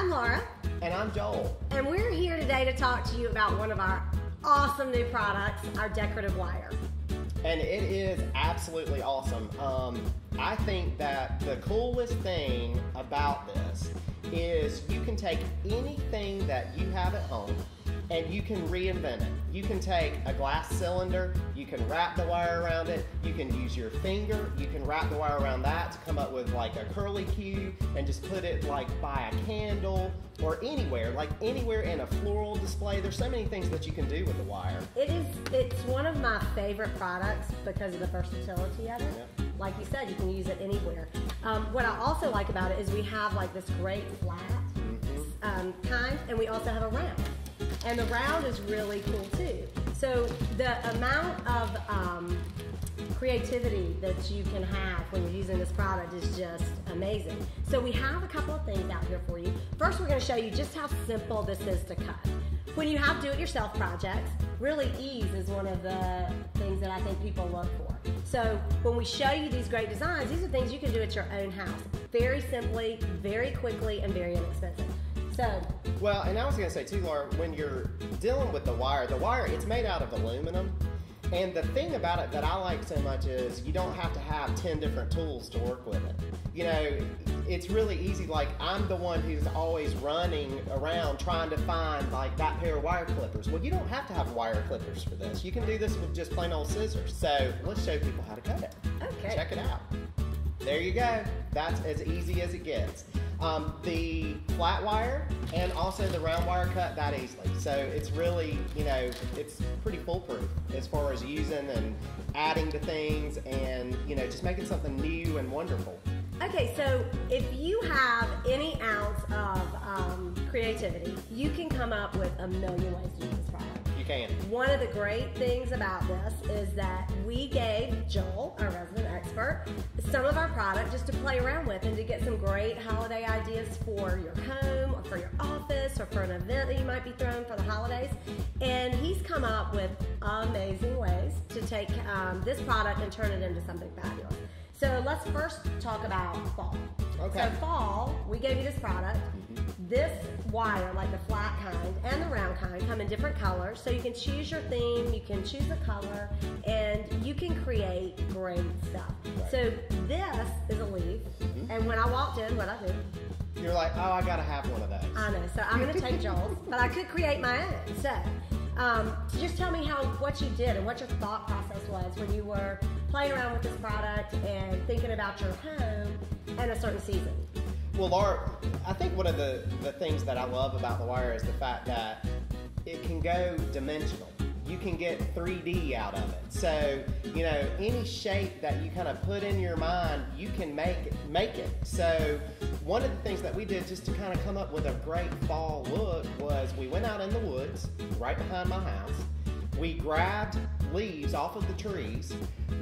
I'm Laura. And I'm Joel. And we're here today to talk to you about one of our awesome new products, our decorative wire. And it is absolutely awesome. I think that the coolest thing about this is you can take anything that you have at home and you can reinvent it. You can take a glass cylinder, you can wrap the wire around it, you can use your finger, you can wrap the wire around that to come up with like a curly Q and just put it like by a candle or anywhere, like anywhere in a floral display. There's so many things that you can do with the wire. It's one of my favorite products because of the versatility of it. Yep. Like you said, you can use it anywhere. What I also like about it is we have like this great flat kind, and we also have a round. And the round is really cool too. So the amount of creativity that you can have when you're using this product is just amazing. So we have a couple of things out here for you. First, we're going to show you just how simple this is to cut. When you have do-it-yourself projects, really ease is one of the things that I think people look for. So when we show you these great designs, these are things you can do at your own house. Very simply, very quickly, and very inexpensive. Well, and I was going to say too, Laura, when you're dealing with the wire, it's made out of aluminum. And the thing about it that I like so much is you don't have to have 10 different tools to work with it. You know, it's really easy. Like, I'm the one who's always running around trying to find like that pair of wire clippers. Well, you don't have to have wire clippers for this. You can do this with just plain old scissors. So let's show people how to cut it. Okay. Check it out. There you go. That's as easy as it gets. The flat wire and also the round wire cut that easily. So it's really, you know, it's pretty foolproof as far as using and adding to things and, you know, just making something new and wonderful. Okay, so if you have any ounce of creativity, you can come up with a million ways to use this product. You can. One of the great things about this is that we gave Joel, our resident expert, some of our product just to play around with and to get some great holiday ideas for your home or for your office or for an event that you might be throwing for the holidays. And he's come up with amazing ways to take this product and turn it into something fabulous. So let's first talk about fall. Okay. So fall, we gave you this product. This wire, like the flat kind and the round kind, come in different colors. So you can choose your theme, you can choose a color, and you can create great stuff. Right. So this is a leaf, and when I walked in, what I did? You're like, oh, I gotta have one of those. I know, so I'm gonna take Joel's, but I could create my own. So just tell me what you did and what your thought process was when you were playing around with this product and thinking about your home and a certain season. Well, Laura, I think one of the things that I love about the wire is the fact that it can go dimensional. You can get 3D out of it. So, you know, any shape that you kind of put in your mind, you can make it. So one of the things that we did just to kind of come up with a great fall look was we went out in the woods right behind my house. We grabbed leaves off of the trees.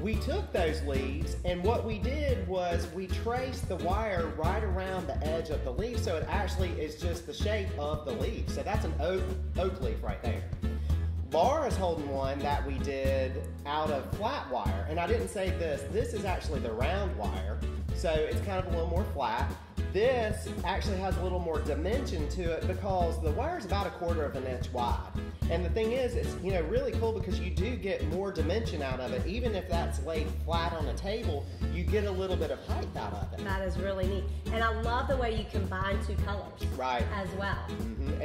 We took those leaves, and what we did was we traced the wire right around the edge of the leaf, so it actually is just the shape of the leaf. So that's an oak leaf right there. Laura's holding one that we did out of flat wire, and I didn't say this is actually the round wire, so it's kind of a little more flat. This actually has a little more dimension to it because the wire is about 1/4 of an inch wide. And the thing is, it's, you know, really cool because you do get more dimension out of it. Even if that's laid flat on a table, you get a little bit of height out of it. That is really neat. And I love the way you combine two colors as well.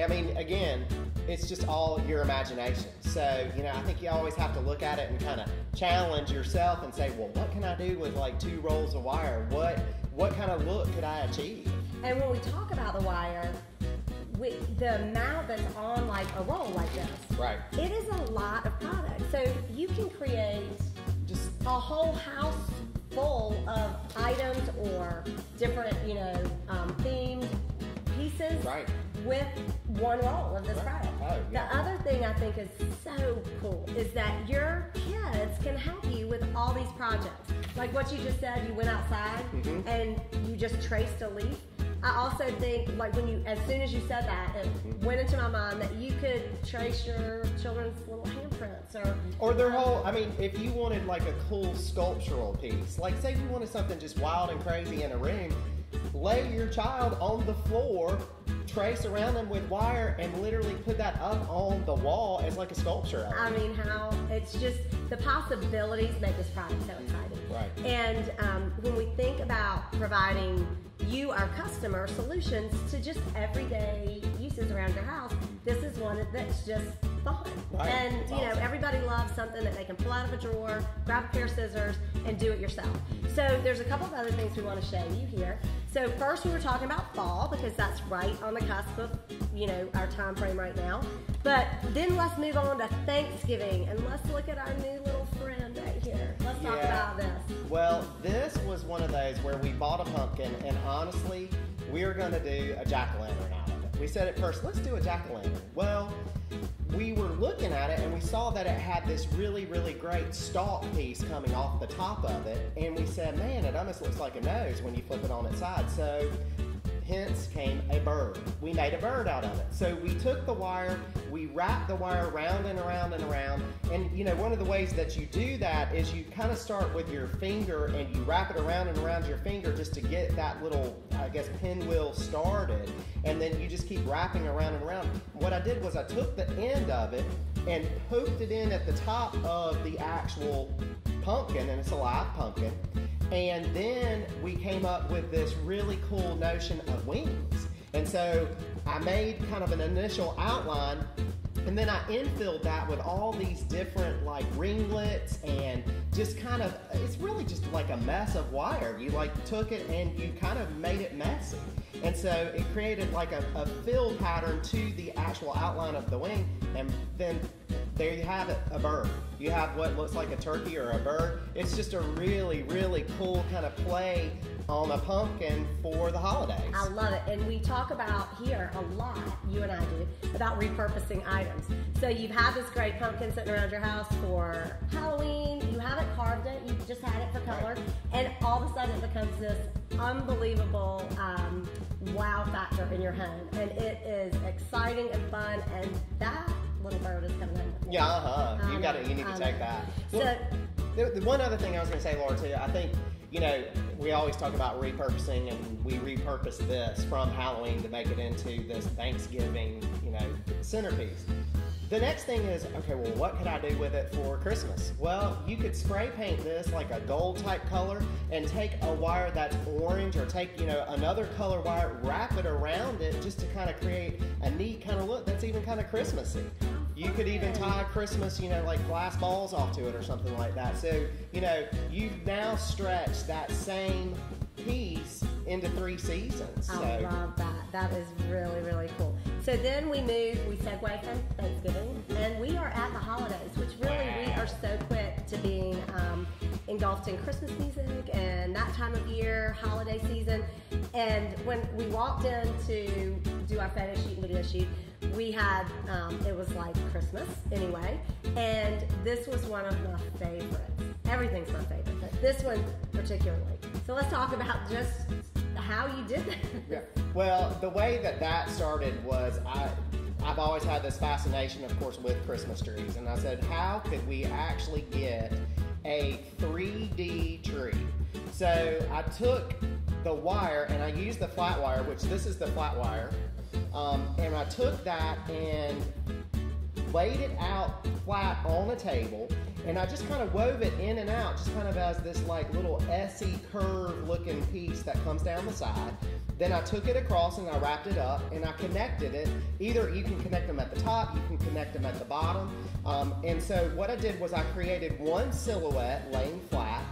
I mean, again, it's just all your imagination. So, you know, I think you always have to look at it and kind of challenge yourself and say, well, what can I do with like 2 rolls of wire? What kind of look could I achieve? And when we talk about the wire, the amount that's on like a roll like this, right? It is a lot of product. So you can create just a whole house full of items or different, you know, themed pieces with one roll of this product. Oh, yeah. The other thing I think is so cool is that your kids can help you with all these projects. Like what you just said, you went outside and you just traced a leaf. I also think, like as soon as you said that, it went into my mind that you could trace your children's little handprints or their whole. I mean, if you wanted like a cool sculptural piece, like say you wanted something just wild and crazy in a room, lay your child on the floor, trace around them with wire, and literally put that up on the wall as like a sculpture. I mean, how it's just the possibilities make this product so exciting. Right. And when we think about providing you, our customer, solutions to just everyday uses around your house, this is one that's just fun. Right. And It's you know, awesome. everybody loves something that they can pull out of a drawer, grab a pair of scissors, and do it yourself. So there's a couple of other things we want to show you here. So first we were talking about fall because that's right on the cusp of, you know, our time frame right now. But then let's move on to Thanksgiving and let's look at our new little friend right here. Let's talk about this. Well, this was one of those where we bought a pumpkin, and honestly, we were going to do a jack-o'-lantern out of it. We said at first, let's do a jack-o'-lantern. Well, we were looking at it and we saw that it had this really, really great stalk piece coming off the top of it, and we said, man, it almost looks like a nose when you flip it on its side. So hence came a bird. We made a bird out of it. So we took the wire, we wrapped the wire round and around and around, and you know, one of the ways that you do that is you kind of start with your finger and you wrap it around and around your finger just to get that little, I guess, pinwheel started, and then you just keep wrapping around and around. What I did was I took the end of it and poked it in at the top of the actual pumpkin, and it's a live pumpkin. And then we came up with this really cool notion of wings. And so I made kind of an initial outline, and then I infilled that with all these different like ringlets, and just kind of, it's really just like a mess of wire. You like took it and you kind of made it messy. And so it created like a fill pattern to the actual outline of the wing, and then there you have it, a bird. You have what looks like a turkey or a bird. It's just a really, really cool kind of play on a pumpkin for the holidays. I love it. And we talk about here a lot, you and I do, about repurposing items. So you've had this great pumpkin sitting around your house for Halloween, you haven't carved it, you just had it for color, and all of a sudden it becomes this unbelievable wow factor in your home. And it is exciting and fun, and that little bird is coming home. Yeah, you need to take that. Well, the one other thing I was going to say, Laura, too, I think, you know, we always talk about repurposing, and we repurposed this from Halloween to make it into this Thanksgiving, you know, centerpiece. The next thing is, okay, well, what could I do with it for Christmas? Well, you could spray paint this like a gold type color and take a wire that's orange, or take, you know, another color wire, wrap it around it just to kind of create a neat kind of look that's even kind of Christmassy. You could even tie Christmas, you know, like glass balls off to it or something like that. So, you know, you've now stretched that same piece into 3 seasons. I love that. That is really, really cool. So then we segue from Thanksgiving, and we are at the holidays, which really we are so quick to being engulfed in Christmas music and that time of year, holiday season. And when we walked in to do our photo shoot and video shoot, we had, it was like Christmas anyway, and this was one of my favorites. Everything's my favorite, but this one particularly. So let's talk about just how you did that. Yeah. Well, the way that started was I've always had this fascination, of course, with Christmas trees, and I said, how could we actually get a 3D tree? So I took the wire and I used the flat wire, which this is the flat wire, and I took that and laid it out flat on a table, and I just kind of wove it in and out, just kind of as this like little S-y curve looking piece that comes down the side. Then I took it across and I wrapped it up and I connected it. Either you can connect them at the top, you can connect them at the bottom. And so what I did was I created one silhouette laying flat.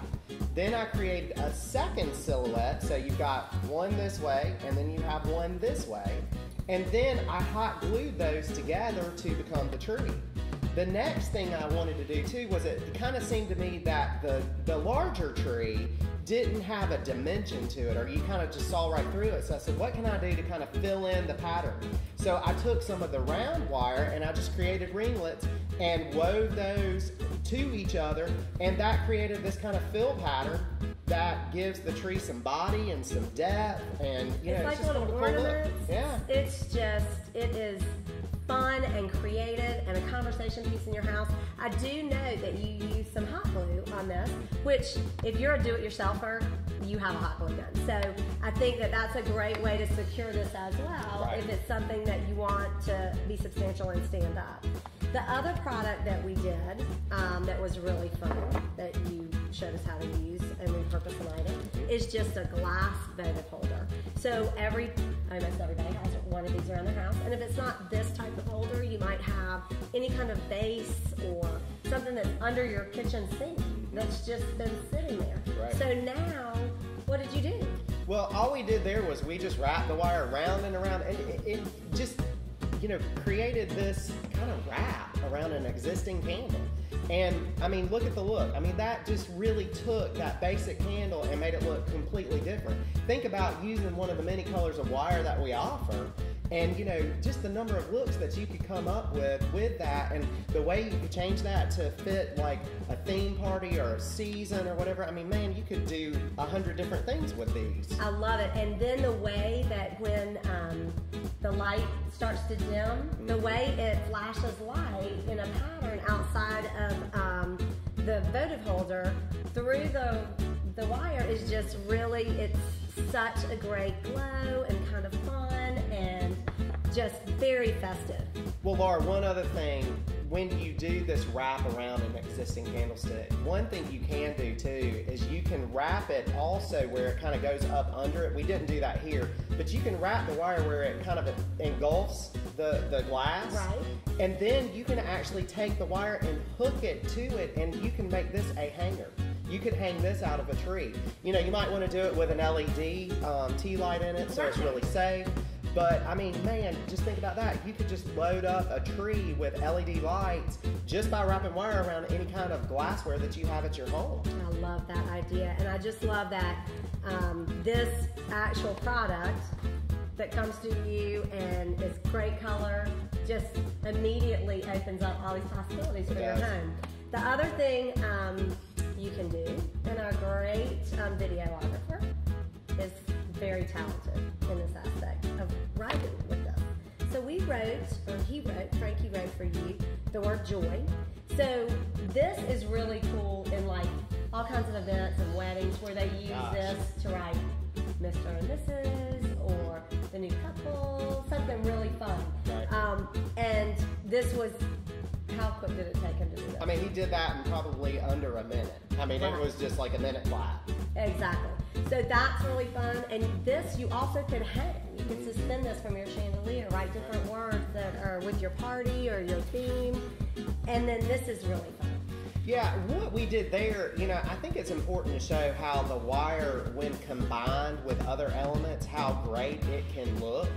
Then I created a second silhouette, so you've got one this way and then you have one this way. And then I hot glued those together to become the tree. The next thing I wanted to do too was it kind of seemed to me that the larger tree didn't have a dimension to it, or you kind of just saw right through it. So I said, what can I do to kind of fill in the pattern? So I took some of the round wire and I just created ringlets and wove those to each other, and that created this kind of fill pattern that gives the tree some body and some depth, and you know, it's like just little a cool ornaments. look. Yeah. It's just, it is fun and creative and a conversation piece in your house. I do know that you use some hot glue on this, which if you're a do-it-yourselfer, you have a hot glue gun. So I think that that's a great way to secure this as well, if it's something that you want to be substantial and stand up. The other product that we did that was really fun, that you showed us how to use and repurpose an item, is just a glass votive holder. So almost everybody has one of these around their house, and if it's not this type of holder, you might have any kind of vase or something that's under your kitchen sink that's just been sitting there. Right. So now, what did you do? Well, all we did there was we just wrapped the wire around and around, and it just, created this kind of wrap around an existing candle. And I mean, look at the look. I mean, that just really took that basic candle and made it look completely different. Think about using one of the many colors of wire that we offer, and just the number of looks that you could come up with that, and the way you could change that to fit like a theme party or a season or whatever. I mean, man, you could do 100 different things with these. I love it. And then the way that when the light starts to dim, the way it flashes light in a pattern outside of the votive holder through the wire is just really, it's such a great glow and kind of fun and just very festive. Well, Laura, one other thing, when you do this wrap around an existing candlestick, one thing you can do too is you can wrap it also where it kind of goes up under it. We didn't do that here, but you can wrap the wire where it kind of engulfs the glass. Right. And then you can actually take the wire and hook it to it, and you can make this a hanger. You could hang this out of a tree. You might want to do it with an LED tea light in it, so it's really safe. But I mean, man, just think about that. You could just load up a tree with LED lights just by wrapping wire around any kind of glassware that you have at your home. I love that idea, and I just love that this actual product that comes to you and is great color just immediately opens up all these possibilities for your home. The other thing you can do, and our great videographer is very talented in this aspect of writing with us. So he wrote, Frankie wrote for you the word joy. So this is really cool in like all kinds of events and weddings where they use this to write Mr. and Mrs. or the new couple, something really fun. Right. And this was, how quick did it take him to do that? I mean, he did that in probably under a minute. I mean, it was just like a minute flat. Exactly. So that's really fun. And this you also could hang. You can suspend this from your chandelier, write different words that are with your party or your theme. And then this is really fun. Yeah, what we did there, I think it's important to show how the wire, when combined with other elements, how great it can look.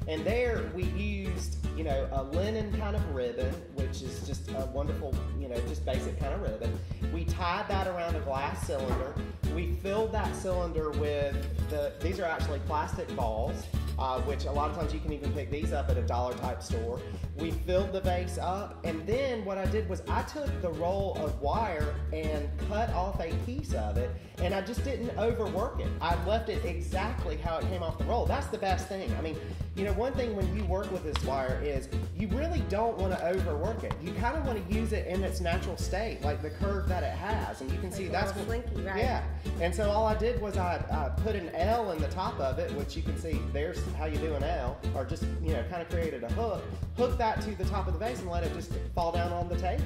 And there we used, a linen kind of ribbon, which is just a wonderful, just basic kind of ribbon. We tied that around a glass cylinder. We filled that cylinder with these are actually plastic balls, which a lot of times you can even pick these up at a dollar type store. We filled the vase up, and then what I did was I took the roll of wire and cut off a piece of it, and I just didn't overwork it. I left it exactly how it came off the roll. That's the best thing. I mean, one thing when you work with this wire is you really don't want to overwork it. You kind of want to use it in its natural state, like the curve that it has, and you can see that's what, slinky, right? Yeah. And so all I did was I put an L in the top of it, which you can see there's how you do an L, or just kind of created a hook. Hook that to the top of the vase and let it just fall down on the table.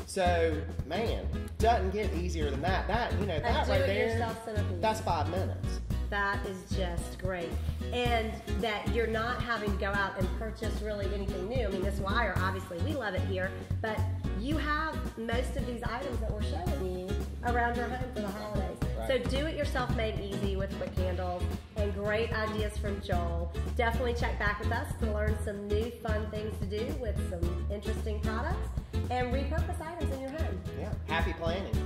So, man, doesn't get easier than that. That right there, that's 5 minutes. That is just great. And that you're not having to go out and purchase really anything new. I mean, this wire, obviously, we love it here, but you have most of these items that we're showing you around your home for the holidays. Right. So do-it-yourself made easy with quick handles and great ideas from Joel. Definitely check back with us to learn some new fun things to do with some interesting products and repurpose items in your home. Yeah, happy planning.